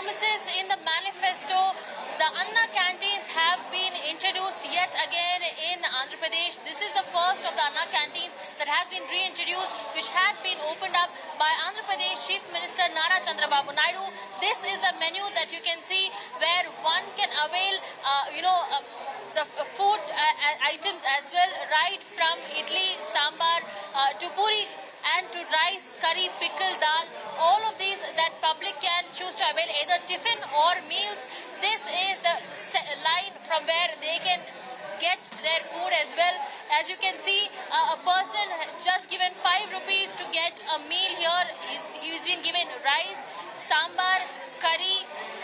promises in the manifesto. The Anna canteens have been introduced yet again in Andhra Pradesh. This is the first of the Anna canteens that has been reintroduced, which had been opened up by Andhra Pradesh Chief Minister Nara Chandrababu Naidu. This is the menu that you can see where one can avail, the food items as well, right from idli, sambar to puri and to rice, curry, pickle, dal. All of these that public can choose to avail either tiffin or meals. This is the line from where they can get their food as well. As you can see, a person just given 5 rupees to get a meal here. He's been given rice, sambar, curry,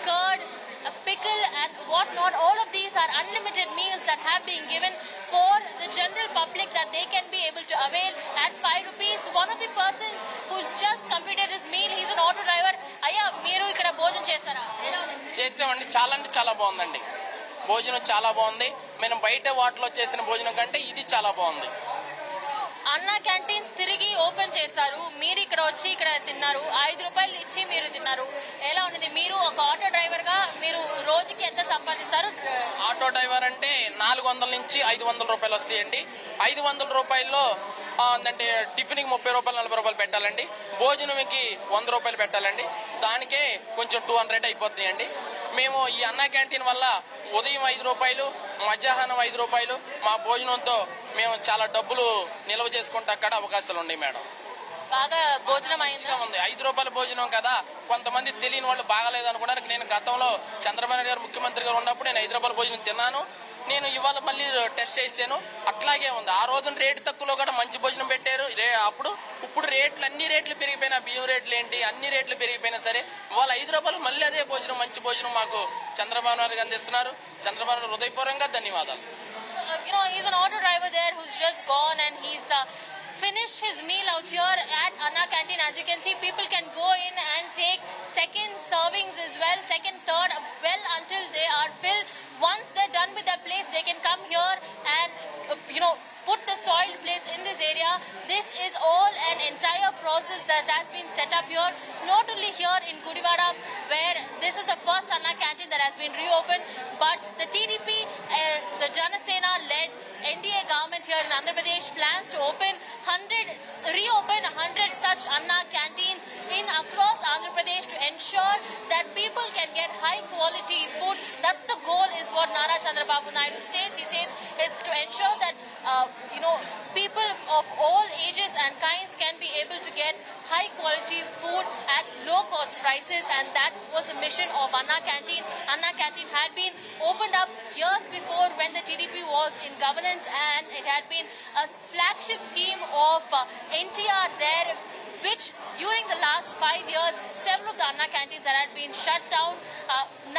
curd, a pickle and whatnot. All of these are unlimited meals that have been given for the general public that they can be able to avail at 5 rupees. One of the persons who's just completed his meal, he's an auto driver. Ayya, మీరు ఇక్కడ భోజనం చేస్తారా? చేసామండి. చాలా అంటే చాలా బాగుందండి. భోజనం చాలా బాగుంది. మనం బయట వాటిలో చేసిన భోజనం కంటే ఇది చాలా బాగుంది. అన్నా క్యాంటీన్స్ తిరిగి ఓపెన్ చేశారు. మీరు ఇక్కడ వచ్చి ఇక్కడ తిన్నారు. 5 రూపాయలు ఇచ్చి మీరు తిన్నారు. ఎలా ఉంది? మీరు ఒక ఆటో డ్రైవర్ గా మీరు రోజుకి ఎంత సంపాదిస్తారు? ఆటో డ్రైవర్ అంటే 400 నుంచి 500 రూపాయలు వస్తాయండి. 500 రూపాయల్లో అంటే టిఫిన్కి 30 రూపాయలు 40 రూపాయలు పెట్టాలండి. భోజనంకి 100 రూపాయలు పెట్టాలండి. దానికే కొంచెం 200 అయిపోతాయండి. మేము ఈ అన్నా క్యాంటీన్ వల్ల ఉదయం 5 రూపాయలు, మధ్యాహ్నం 5 రూపాయలు మా భోజనంతో మేము చాలా డబ్బులు నిల్వ చేసుకుంటే అక్కడ అవకాశాలు ఉన్నాయి మేడం. బాగా భోజనం అయిందిగా ఉంది. 5 రూపాయల భోజనం కదా, కొంతమంది తెలియని వాళ్ళు బాగాలేదు అనుకున్నారు. నేను గతంలో చంద్రబాబు నాయుడు గారు ముఖ్యమంత్రి గారు ఉన్నప్పుడు నేను 5 రూపాయల భోజనం తిన్నాను. నేను ఇవాళ మళ్ళీ టెస్ట్ చేశాను, అట్లాగే ఉంది. ఆ రోజున రేటు తక్కువలో కూడా మంచి భోజనం పెట్టారు. ఇప్పుడు రేట్లు అన్ని రేట్లు పెరిగిపోయినా, బియ్యం రేట్లు ఏంటి అన్ని రేట్లు పెరిగిపోయినా సరే ఇవాళ 5 రూపాయలు మళ్ళీ అదే భోజనం, మంచి భోజనం మాకు చంద్రబాబు నాయుడు గారు అందిస్తున్నారు. చంద్రబాబు నాయుడు హృదయపూర్వకంగా ధన్యవాదాలు. He's an auto driver there who's just gone and he's finished his meal out here at Anna canteen. As you can see, people can go in and take second servings as well, second, third, well until they are filled. Once they're done with their place, they can come here and put the soiled plates in this area. This is all an entire process that has been set up here, not only here in Gudivada, where this is the first Anna canteen that has been reopened, but the TDP, the Janasena led NDA government here in Andhra Pradesh plans to reopen 100 such Anna canteens in across Andhra Pradesh to ensure that people can get high quality food. That's the goal, is what Nara Chandrababu Naidu states. He says it's to ensure that people of all ages and kinds can be able to get high quality food at low cost prices, and that was the mission of Anna canteen. Anna canteen had been opened up years before when the TDP was in governance, and it had been a flagship scheme of NTR there, which during the last 5 years, several of the Anna canteens that had been shut down.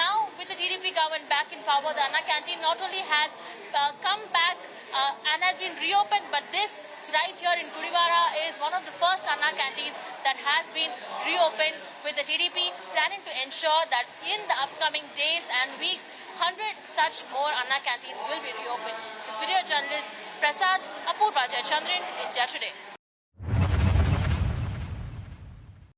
Now with the TDP government back in power, the Anna canteen not only has come back and has been reopened, but this right here in Gudivada is one of the first Anna canteens that has been reopened, with the TDP planning to ensure that in the upcoming days and weeks, 100 such more Anna canteens will be reopened. With video journalist Prasad, Apurva Jayachandran, India Today.